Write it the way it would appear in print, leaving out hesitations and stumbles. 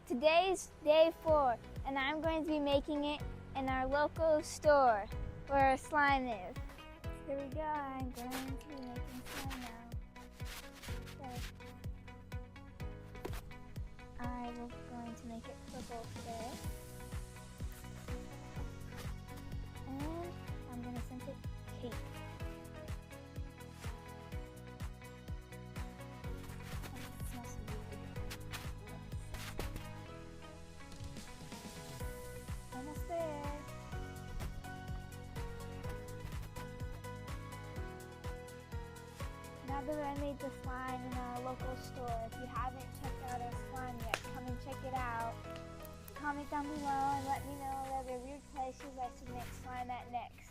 Today's day 4, and I'm going to be making it in our local store where our slime is. Here we go, I'm going to be making slime now. I'm going to make it purple first. And I'm going to scent it cake. It smells really good. Almost there. Now that I made the slime in our local store, if you haven't checked out our slime yet, come and check it out. Comment down below and let me know what other weird places I should make slime at next.